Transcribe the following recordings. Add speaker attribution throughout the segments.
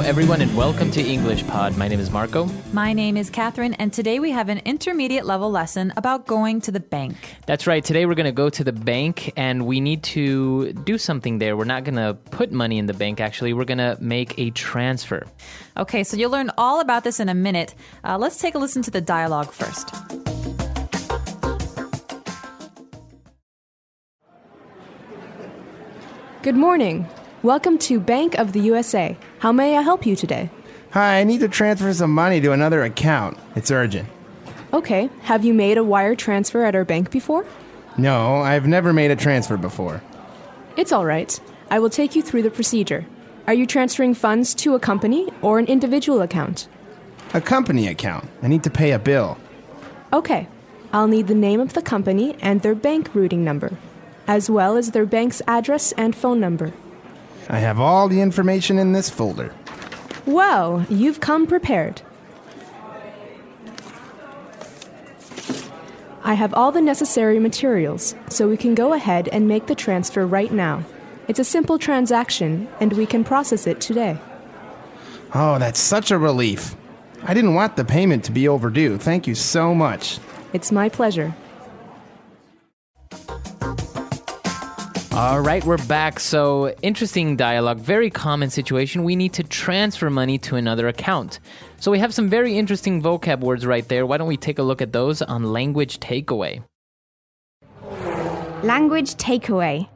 Speaker 1: everyone, and welcome to English Pod. My name is Marco.
Speaker 2: My name is Catherine, and today we have an intermediate level lesson about going to the bank.
Speaker 1: That's right. Today we're going to go to the bank, and we need to do something there. We're not going to put money in the bank, actually. We're going to make a transfer.
Speaker 2: Okay, so you'll learn all about this in a minute. Let's take a listen to the dialogue first.
Speaker 3: Good morning. Welcome to Bank of the USA. How may I help you today?
Speaker 4: Hi, I need to transfer some money to another account. It's urgent.
Speaker 3: Okay. Have you made a wire transfer at our bank before?
Speaker 4: No, I've never made a transfer before.
Speaker 3: It's all right. I will take you through the procedure. Are you transferring funds to a company or an individual account?
Speaker 4: A company account. I need to pay a bill.
Speaker 3: Okay. I'll need the name of the company and their bank routing number, as well as their bank's address and phone number.
Speaker 4: I have all the information in this folder.
Speaker 3: Well, you've come prepared. I have all the necessary materials, so we can go ahead and make the transfer right now. It's a simple transaction, and we can process it today.
Speaker 4: Oh, that's such a relief. I didn't want the payment to be overdue. Thank you so much.
Speaker 3: It's my pleasure.
Speaker 1: All right, we're back. So, interesting dialogue, very common situation. We need to transfer money to another account. So we have some very interesting vocab words right there. Why don't we take a look at those on Language Takeaway?
Speaker 5: Language takeaway.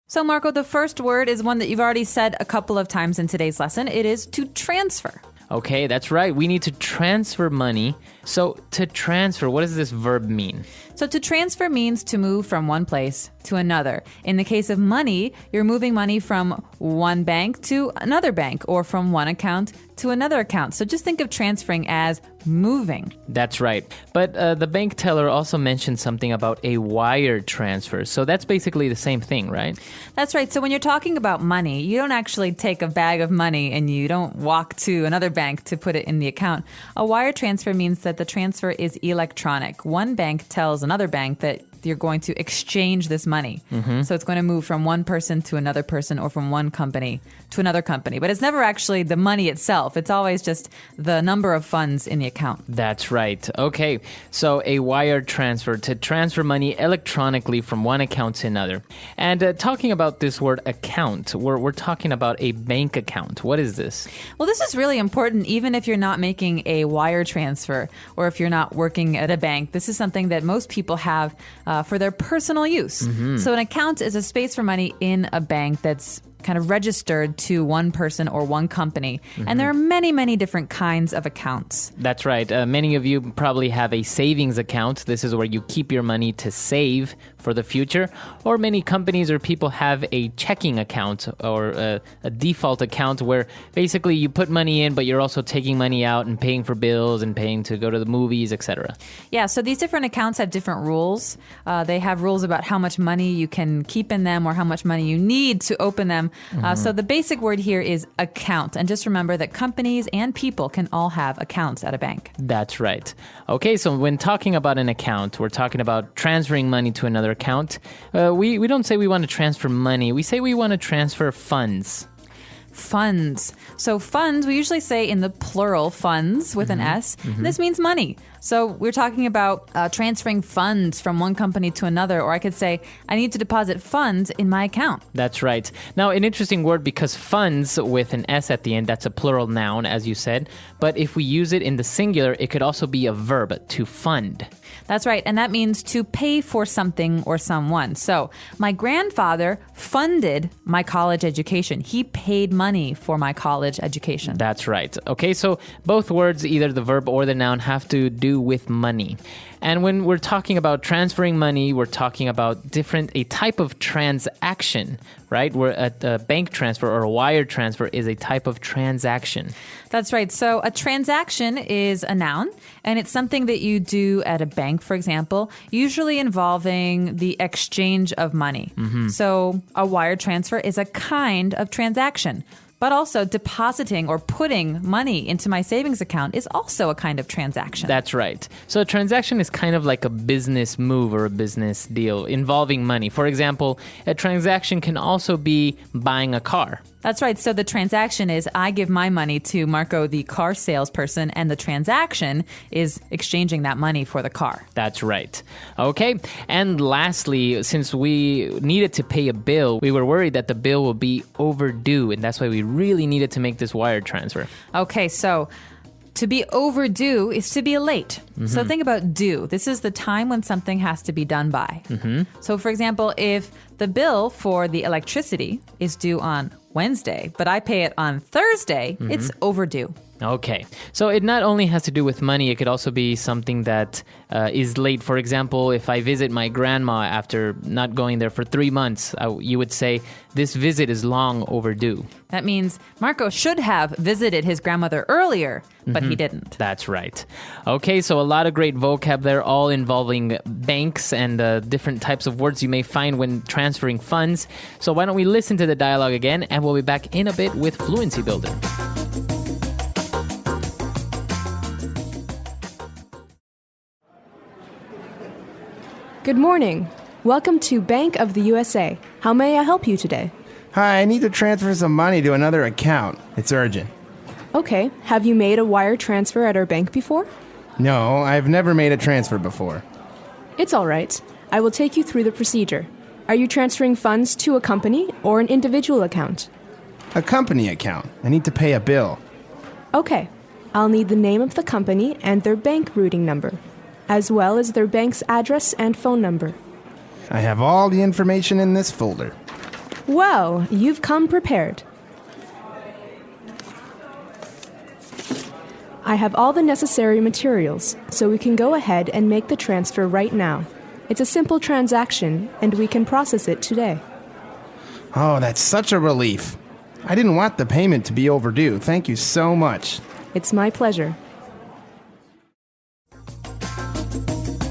Speaker 2: So, Marco, the first word is one that you've already said a couple of times in today's lesson. It is to transfer.
Speaker 1: Okay, that's right. We need to transfer money. So, to transfer, what does this verb mean?
Speaker 2: So to transfer means to move from one place to another. In the case of money, you're moving money from one bank to another bank or from one account to another account. So just think of transferring as moving.
Speaker 1: That's right. But the bank teller also mentioned something about a wire transfer. So that's basically the same thing, right?
Speaker 2: That's right. So when you're talking about money, you don't actually take a bag of money and you don't walk to another bank to put it in the account. A wire transfer means that the transfer is electronic. One bank tells another bank that you're going to exchange this money. So it's going to move from one person to another person or from one company to another company. But it's never actually the money itself. It's always just the number of funds in the account.
Speaker 1: That's right. Okay, so a wire transfer, to transfer money electronically from one account to another. And talking about this word account, we're talking about a bank account. What is this?
Speaker 2: Well, this is really important even if you're not making a wire transfer or if you're not working at a bank. This is something that most people have for their personal use. So an account is a space for money in a bank that's kind of registered to one person or one company. And there are many, many different kinds of accounts.
Speaker 1: That's right. Many of you probably have a savings account. This is where you keep your money to save for the future. Or many companies or people have a checking account or a default account where basically you put money in, but you're also taking money out and paying for bills and paying to go to the movies, etc.
Speaker 2: Yeah, so these different accounts have different rules. They have rules about how much money you can keep in them or how much money you need to open them. So the basic word here is account. And just remember that companies and people can all have accounts at a bank.
Speaker 1: That's right. Okay, so when talking about an account, we're talking about transferring money to another account. We don't say we want to transfer money. We say we want to transfer funds.
Speaker 2: Funds. So funds, we usually say in the plural, funds with an S. This means money. So we're talking about transferring funds from one company to another, or I could say, I need to deposit funds in my account.
Speaker 1: That's right. Now, an interesting word because funds with an S at the end, that's a plural noun, as you said. But if we use it in the singular, it could also be a verb, to fund.
Speaker 2: That's right. And that means to pay for something or someone. So my grandfather funded my college education. He paid money for my college education.
Speaker 1: That's right. Okay, so both words, either the verb or the noun, have to do with money. And when we're talking about transferring money, we're talking about a type of transaction, right? Where a bank transfer or a wire transfer is a type of transaction.
Speaker 2: That's right. So a transaction is a noun, and it's something that you do at a bank, for example, usually involving the exchange of money. So a wire transfer is a kind of transaction. But also depositing or putting money into my savings account is also a kind of transaction.
Speaker 1: That's right. So a transaction is kind of like a business move or a business deal involving money. For example, a transaction can also be buying a car.
Speaker 2: That's right. So the transaction is I give my money to Marco, the car salesperson, and the transaction is exchanging that money for the car.
Speaker 1: That's right. Okay. And lastly, since we needed to pay a bill, we were worried that the bill will be overdue. And that's why we really needed to make this wire transfer.
Speaker 2: Okay, so to be overdue is to be late. So think about due. This is the time when something has to be done by. So for example, if the bill for the electricity is due on Wednesday, but I pay it on Thursday, it's overdue.
Speaker 1: Okay. So it not only has to do with money, it could also be something that is late. For example, if I visit my grandma after not going there for 3 months, you would say, this visit is long overdue.
Speaker 2: That means Marco should have visited his grandmother earlier, but he didn't.
Speaker 1: That's right. Okay, so a lot of great vocab there, all involving banks and different types of words you may find when transferring funds. So why don't we listen to the dialogue again, and we'll be back in a bit with Fluency Builder.
Speaker 3: Good morning. Welcome to Bank of the USA. How may I help you today?
Speaker 4: Hi, I need to transfer some money to another account. It's urgent.
Speaker 3: Okay, have you made a wire transfer at our bank before?
Speaker 4: No, I've never made a transfer before.
Speaker 3: It's all right. I will take you through the procedure. Are you transferring funds to a company or an individual account?
Speaker 4: A company account. I need to pay a bill.
Speaker 3: Okay, I'll need the name of the company and their bank routing number, as well as their bank's address and phone number.
Speaker 4: I have all the information in this folder.
Speaker 3: Well, you've come prepared. I have all the necessary materials, so we can go ahead and make the transfer right now. It's a simple transaction, and we can process it today.
Speaker 4: Oh, that's such a relief. I didn't want the payment to be overdue. Thank you so much.
Speaker 3: It's my pleasure.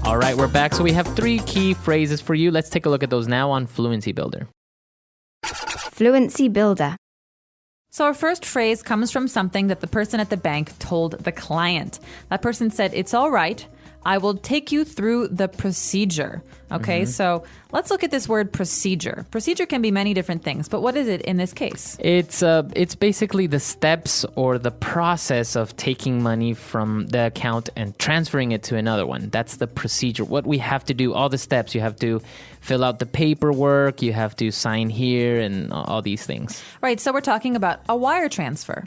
Speaker 1: All right, we're back. So we have 3 key phrases for you. Let's take a look at those now on Fluency Builder.
Speaker 5: Fluency Builder.
Speaker 2: So our first phrase comes from something that the person at the bank told the client. That person said, it's all right. I will take you through the procedure. Okay, so let's look at this word procedure. Procedure can be many different things, but what is it in this case?
Speaker 1: It's basically the steps or the process of taking money from the account and transferring it to another one. That's the procedure. What we have to do, all the steps. You have to fill out the paperwork, you have to sign here, and all these things.
Speaker 2: Right, so we're talking about a wire transfer.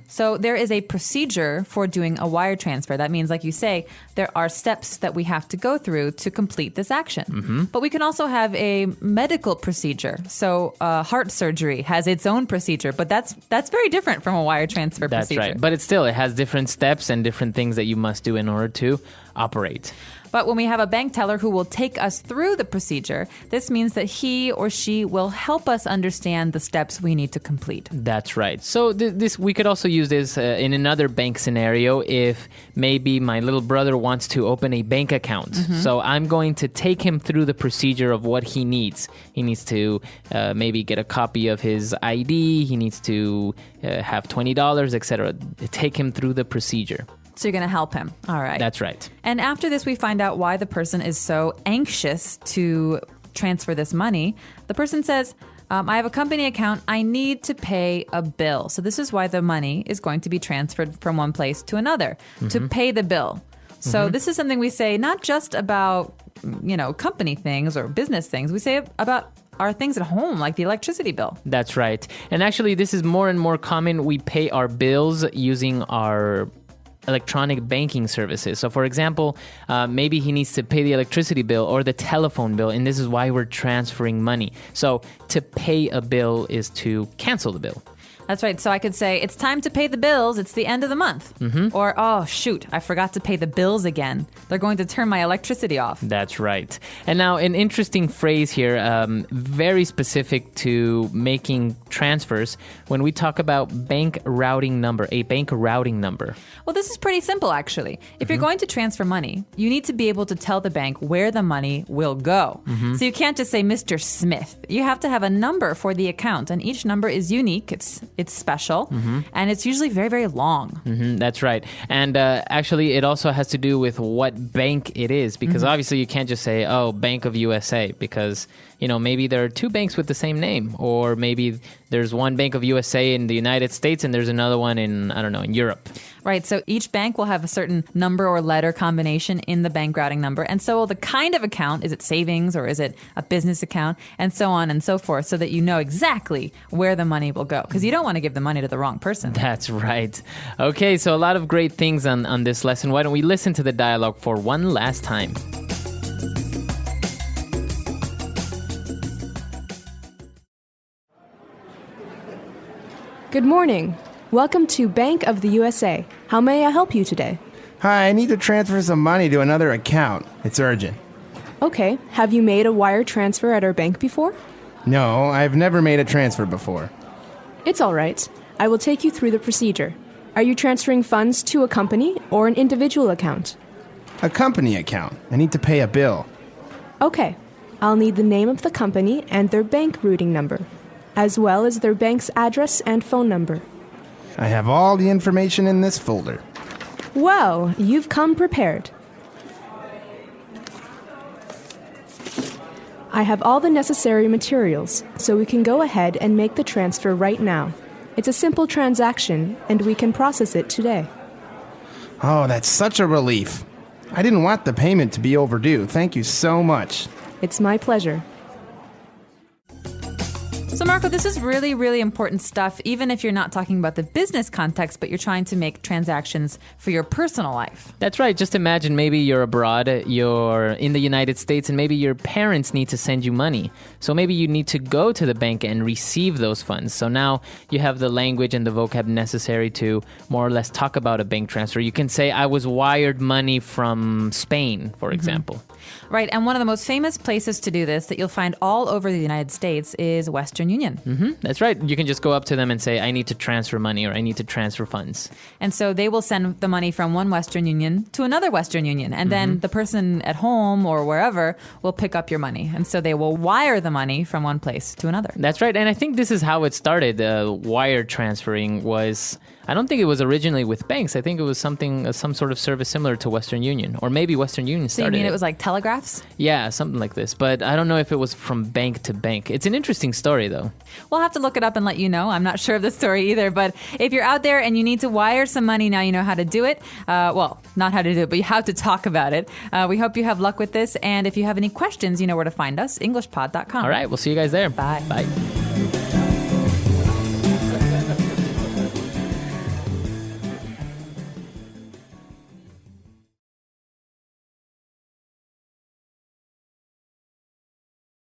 Speaker 2: So there is a procedure for doing a wire transfer. That means, like you say, there are steps that we have to go through to complete this action. But we can also have a medical procedure. So heart surgery has its own procedure, but that's very different from a wire transfer procedure.
Speaker 1: That's right. But it has different steps and different things that you must do in order to operate.
Speaker 2: But when we have a bank teller who will take us through the procedure, this means that he or she will help us understand the steps we need to complete.
Speaker 1: That's right. So this we could also use this in another bank scenario if maybe my little brother wants to open a bank account. So I'm going to take him through the procedure of what he needs. He needs to maybe get a copy of his ID. He needs to have $20, etc. Take him through the procedure.
Speaker 2: So you're going to help him. All right.
Speaker 1: That's right.
Speaker 2: And after this, we find out why the person is so anxious to transfer this money. The person says, I have a company account. I need to pay a bill. So this is why the money is going to be transferred from one place to another, to pay the bill. So this is something we say not just about, company things or business things. We say about our things at home, like the electricity bill.
Speaker 1: That's right. And actually, this is more and more common. We pay our bills using our electronic banking services. So for example, maybe he needs to pay the electricity bill or the telephone bill, and this is why we're transferring money. So to pay a bill is to cancel the bill.
Speaker 2: That's right. So I could say, it's time to pay the bills. It's the end of the month. Or, oh, shoot, I forgot to pay the bills again. They're going to turn my electricity off.
Speaker 1: That's right. And now an interesting phrase here, very specific to making transfers, when we talk about bank routing number, a bank routing number.
Speaker 2: Well, this is pretty simple, actually. If you're going to transfer money, you need to be able to tell the bank where the money will go. So you can't just say Mr. Smith. You have to have a number for the account, and each number is unique. It's It's special, and it's usually very, very long.
Speaker 1: That's right. And actually, it also has to do with what bank it is, because obviously you can't just say, oh, Bank of USA, because, maybe there are two banks with the same name, or maybe there's one Bank of USA in the United States and there's another one in Europe.
Speaker 2: Right. So each bank will have a certain number or letter combination in the bank routing number. And so will the kind of account. Is it savings or is it a business account? And so on and so forth, so that you know exactly where the money will go. Because you don't want to give the money to the wrong person.
Speaker 1: That's right. Okay, so a lot of great things on this lesson. Why don't we listen to the dialogue for one last time?
Speaker 3: Good morning. Welcome to Bank of the USA. How may I help you today?
Speaker 4: Hi, I need to transfer some money to another account. It's urgent.
Speaker 3: Okay. Have you made a wire transfer at our bank before?
Speaker 4: No, I've never made a transfer before.
Speaker 3: It's all right. I will take you through the procedure. Are you transferring funds to a company or an individual account?
Speaker 4: A company account. I need to pay a bill.
Speaker 3: Okay. I'll need the name of the company and their bank routing number, as well as their bank's address and phone number.
Speaker 4: I have all the information in this folder.
Speaker 3: Well, you've come prepared. I have all the necessary materials, so we can go ahead and make the transfer right now. It's a simple transaction, and we can process it today.
Speaker 4: Oh, that's such a relief. I didn't want the payment to be overdue. Thank you so much.
Speaker 3: It's my pleasure.
Speaker 2: So, Marco, this is really, really important stuff, even if you're not talking about the business context, but you're trying to make transactions for your personal life.
Speaker 1: That's right. Just imagine maybe you're abroad, you're in the United States, and maybe your parents need to send you money. So maybe you need to go to the bank and receive those funds. So now you have the language and the vocab necessary to more or less talk about a bank transfer. You can say, I was wired money from Spain, for example.
Speaker 2: Right. And one of the most famous places to do this that you'll find all over the United States is Western Union.
Speaker 1: That's right. You can just go up to them and say, I need to transfer money or I need to transfer funds.
Speaker 2: And so they will send the money from one Western Union to another Western Union. And then the person at home or wherever will pick up your money. And so they will wire the money from one place to another.
Speaker 1: That's right. And I think this is how it started. Wire transferring was, I don't think it was originally with banks. I think it was some sort of service similar to Western Union. Or maybe Western Union started
Speaker 2: So you mean it was like telegraphs?
Speaker 1: Yeah, something like this. But I don't know if it was from bank to bank. It's an interesting story, though.
Speaker 2: We'll have to look it up and let you know. I'm not sure of the story either. But if you're out there and you need to wire some money, now you know how to do it. Well, not how to do it, but you have to talk about it. We hope you have luck with this. And if you have any questions, you know where to find us, EnglishPod.com.
Speaker 1: All right, we'll see you guys there.
Speaker 2: Bye.
Speaker 1: Bye.